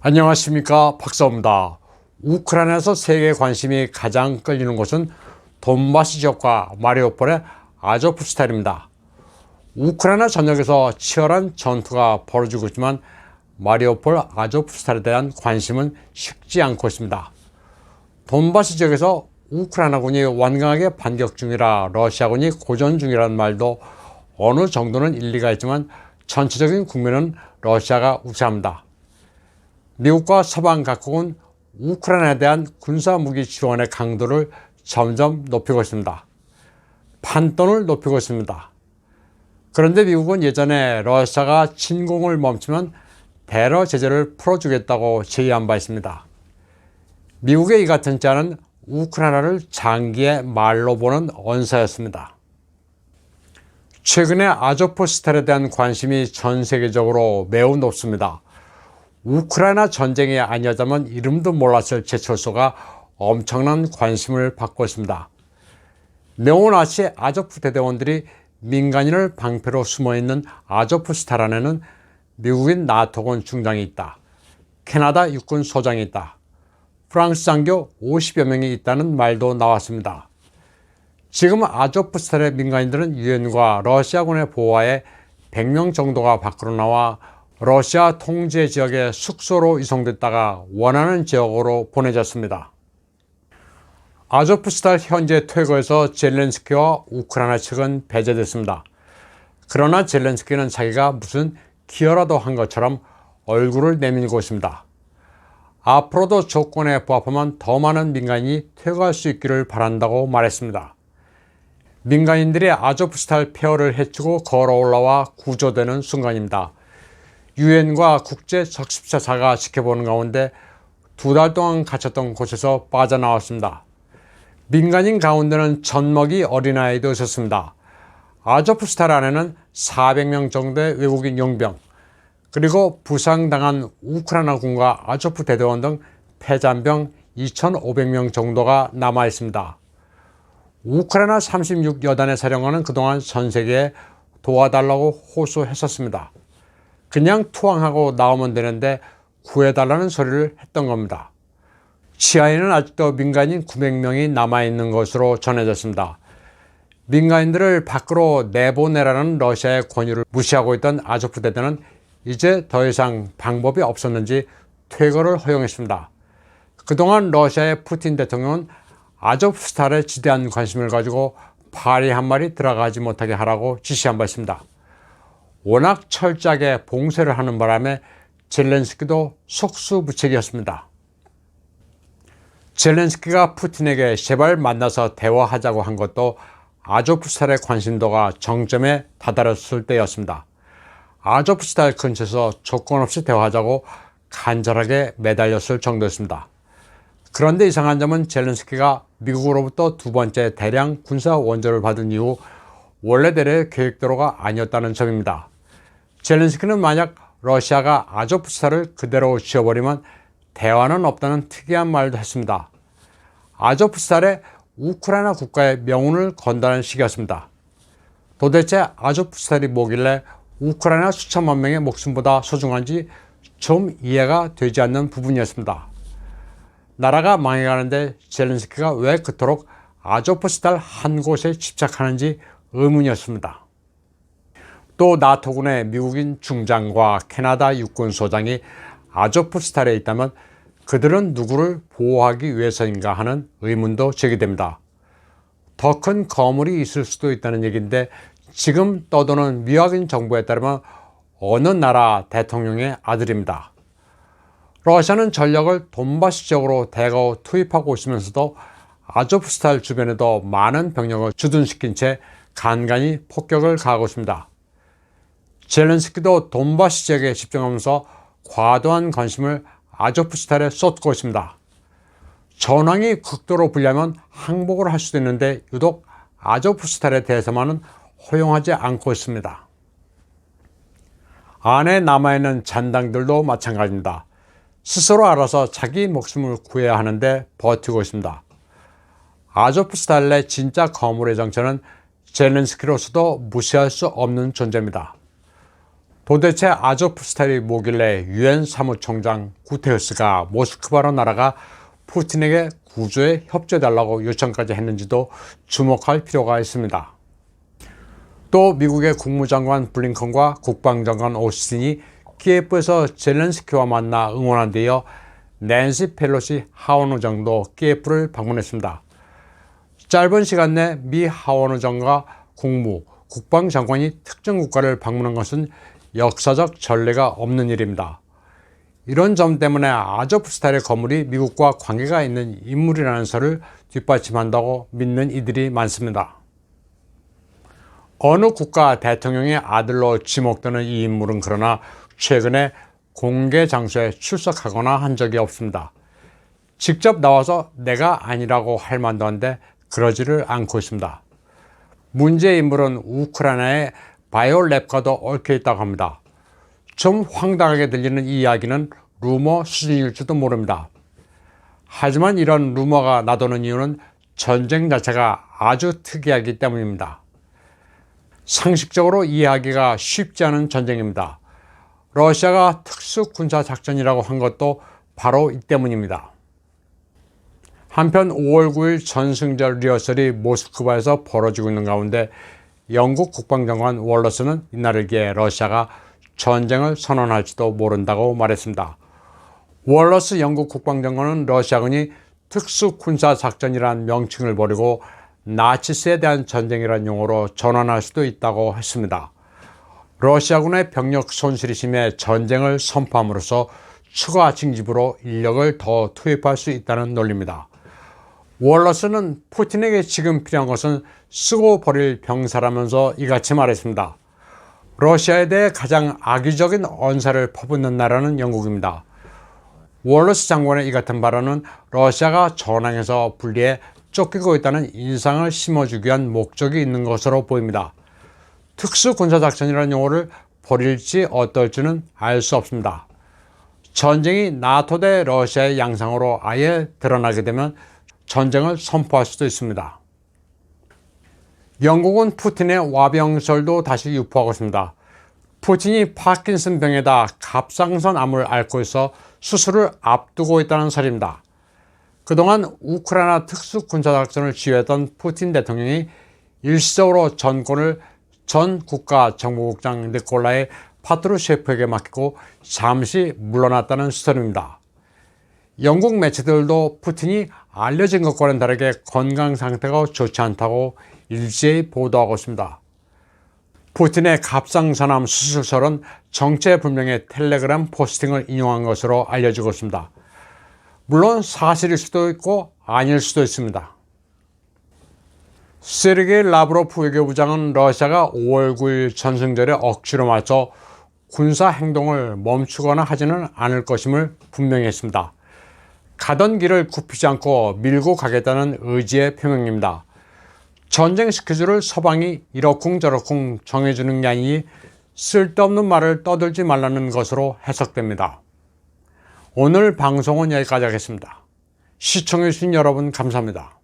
안녕하십니까, 박사입니다. 우크라이나에서 세계 관심이 가장 끌리는 곳은 돈바스 지역과 마리우폴의 아조프스탈입니다. 우크라이나 전역에서 치열한 전투가 벌어지고 있지만 마리우폴 아조프스탈에 대한 관심은 식지 않고 있습니다. 돈바스 지역에서 우크라이나군이 완강하게 반격 중이라 러시아군이 고전 중이라는 말도 어느 정도는 일리가 있지만 전체적인 국면은 러시아가 우세합니다. 미국과 서방 각국은 우크라이나에 대한 군사무기 지원의 강도를 점점 높이고 있습니다. 판돈을 높이고 있습니다. 그런데 미국은 예전에 러시아가 침공을 멈추면 대러 제재를 풀어주겠다고 제의한 바 있습니다. 미국의 이 같은 제안은 우크라이나를 장기의 말로 보는 언사였습니다. 최근에 아조프스탈에 대한 관심이 전 세계적으로 매우 높습니다. 우크라이나 전쟁이 아니었다면 이름도 몰랐을 제철소가 엄청난 관심을 받고 있습니다. 네오나치 아조프 대대원들이 민간인을 방패로 숨어있는 아조프스탈 안에는 미국인 나토군 중장이 있다. 캐나다 육군 소장이 있다. 프랑스 장교 50여 명이 있다는 말도 나왔습니다. 지금 아조프스탈의 민간인들은 유엔과 러시아군의 보호하에 100명 정도가 밖으로 나와 러시아 통제 지역의 숙소로 이송됐다가 원하는 지역으로 보내졌습니다. 아조프스탈 현재 퇴거에서 젤렌스키와 우크라이나 측은 배제됐습니다. 그러나 젤렌스키는 자기가 무슨 기여라도 한 것처럼 얼굴을 내밀고 있습니다. 앞으로도 조건에 부합하면 더 많은 민간인이 퇴거할 수 있기를 바란다고 말했습니다. 민간인들이 아조프스탈 폐허를 헤치고 걸어 올라와 구조되는 순간입니다. 유엔과 국제 적십자사가 지켜보는 가운데 2달 동안 갇혔던 곳에서 빠져나왔습니다. 민간인 가운데는 젖먹이 어린아이도 있었습니다. 아조프스탈 안에는 400명 정도의 외국인 용병, 그리고 부상당한 우크라이나군과 아조프 대대원 등 패잔병 2,500명 정도가 남아 있습니다. 우크라이나 36여단의 사령관은 그동안 전 세계에 도와달라고 호소했었습니다. 그냥 투항하고 나오면 되는데 구해달라는 소리를 했던 겁니다. 치아에는 아직도 민간인 900명이 남아있는 것으로 전해졌습니다. 민간인들을 밖으로 내보내라는 러시아의 권유를 무시하고 있던 아조프 대대는 이제 더 이상 방법이 없었는지 퇴거를 허용했습니다. 그동안 러시아의 푸틴 대통령은 아조프스탈에 지대한 관심을 가지고 파리 한 마리 들어가지 못하게 하라고 지시한 바 있습니다. 워낙 철저하게 봉쇄를 하는 바람에 젤렌스키도 속수무책이었습니다. 젤렌스키가 푸틴에게 제발 만나서 대화하자고 한 것도 아조프스탈의 관심도가 정점에 다다랐을 때였습니다. 아조프스탈 근처에서 조건 없이 대화하자고 간절하게 매달렸을 정도였습니다. 그런데 이상한 점은 젤렌스키가 미국으로부터 2번째 대량 군사 원조를 받은 이후 원래대로의 계획대로가 아니었다는 점입니다. 젤렌스키는 만약 러시아가 아조프스탈을 그대로 지어버리면 대화는 없다는 특이한 말도 했습니다. 아조프스탈에 우크라이나 국가의 명운을 건다는 식이었습니다. 도대체 아조프스탈이 뭐길래 우크라이나 수천만 명의 목숨보다 소중한지 좀 이해가 되지 않는 부분이었습니다. 나라가 망해가는데 젤렌스키가 왜 그토록 아조프스탈 한 곳에 집착하는지 의문이었습니다. 또 나토군의 미국인 중장과 캐나다 육군 소장이 아조프스탈에 있다면 그들은 누구를 보호하기 위해서인가 하는 의문도 제기됩니다. 더 큰 거물이 있을 수도 있다는 얘기인데 지금 떠도는 미확인 정보에 따르면 어느 나라 대통령의 아들입니다. 러시아는 전력을 돈바스 지역으로 대거 투입하고 있으면서도 아조프스탈 주변에도 많은 병력을 주둔시킨 채 간간히 폭격을 가하고 있습니다. 젤렌스키도 돈바스 지역에 집중하면서 과도한 관심을 아조프스탈에 쏟고 있습니다. 전황이 극도로 불리하면 항복을 할 수도 있는데 유독 아조프스탈에 대해서만은 허용하지 않고 있습니다. 안에 남아있는 잔당들도 마찬가지입니다. 스스로 알아서 자기 목숨을 구해야 하는데 버티고 있습니다. 아조프스탈 내 진짜 거물의 정체는 젤렌스키로서도 무시할 수 없는 존재입니다. 도대체 아조프스탈이 뭐길래 유엔 사무총장 구테르스가 모스크바로 날아가 푸틴에게 구조에 협조해달라고 요청까지 했는지도 주목할 필요가 있습니다. 또 미국의 국무장관 블링컨과 국방장관 오스틴이 키예프에서 젤렌스키와 만나 응원한 뒤에 낸시 펠로시 하원의장도 키예프를 방문했습니다. 짧은 시간 내 미 하원의장과 국방장관이 특정 국가를 방문한 것은 역사적 전례가 없는 일입니다. 이런 점 때문에 아조프스탈의 건물이 미국과 관계가 있는 인물이라는 설을 뒷받침한다고 믿는 이들이 많습니다. 어느 국가 대통령의 아들로 지목되는 이 인물은 그러나 최근에 공개 장소에 출석하거나 한 적이 없습니다. 직접 나와서 내가 아니라고 할 만도 한데 그러지를 않고 있습니다. 문제의 인물은 우크라이나의 바이오랩과도 얽혀 있다고 합니다. 좀 황당하게 들리는 이 이야기는 루머 수준일지도 모릅니다. 하지만 이런 루머가 나도는 이유는 전쟁 자체가 아주 특이하기 때문입니다. 상식적으로 이해하기가 쉽지 않은 전쟁입니다. 러시아가 특수군사작전이라고 한 것도 바로 이 때문입니다. 한편 5월 9일 전승절 리허설이 모스크바에서 벌어지고 있는 가운데 영국 국방장관 월러스는 이날을 기해 러시아가 전쟁을 선언할지도 모른다고 말했습니다. 월러스 영국 국방장관은 러시아군이 특수군사작전이라는 명칭을 버리고 나치스에 대한 전쟁이라는 용어로 전환할 수도 있다고 했습니다. 러시아군의 병력 손실이 심해 전쟁을 선포함으로써 추가 징집으로 인력을 더 투입할 수 있다는 논리입니다. 월러스는 푸틴에게 지금 필요한 것은 쓰고 버릴 병사라면서 이같이 말했습니다. 러시아에 대해 가장 악의적인 언사를 퍼붓는 나라는 영국입니다. 월러스 장관의 이 같은 발언은 러시아가 전황에서 분리해 쫓기고 있다는 인상을 심어주기 위한 목적이 있는 것으로 보입니다. 특수군사작전이라는 용어를 버릴지 어떨지는 알 수 없습니다. 전쟁이 나토 대 러시아의 양상으로 아예 드러나게 되면 전쟁을 선포할 수도 있습니다. 영국은 푸틴의 와병설도 다시 유포하고 있습니다. 푸틴이 파킨슨 병에다 갑상선 암을 앓고 있어 수술을 앞두고 있다는 설입니다. 그동안 우크라이나 특수군사작전을 지휘했던 푸틴 대통령이 일시적으로 전권을 전 국가정보국장 니콜라이 파트루셰프에게 맡기고 잠시 물러났다는 수설입니다. 영국 매체들도 푸틴이 알려진 것과는 다르게 건강 상태가 좋지 않다고 일제히 보도하고 있습니다. 푸틴의 갑상선암 수술설은 정체불명의 텔레그램 포스팅을 인용한 것으로 알려지고 있습니다. 물론 사실일 수도 있고 아닐 수도 있습니다. 세르게이 라브로프 외교부장은 러시아가 5월 9일 전승절에 억지로 맞춰 군사행동을 멈추거나 하지는 않을 것임을 분명히 했습니다. 가던 길을 굽히지 않고 밀고 가겠다는 의지의 표명입니다. 전쟁 스케줄을 서방이 이러쿵저러쿵 정해주는 게 아니니 쓸데없는 말을 떠들지 말라는 것으로 해석됩니다. 오늘 방송은 여기까지 하겠습니다. 시청해주신 여러분 감사합니다.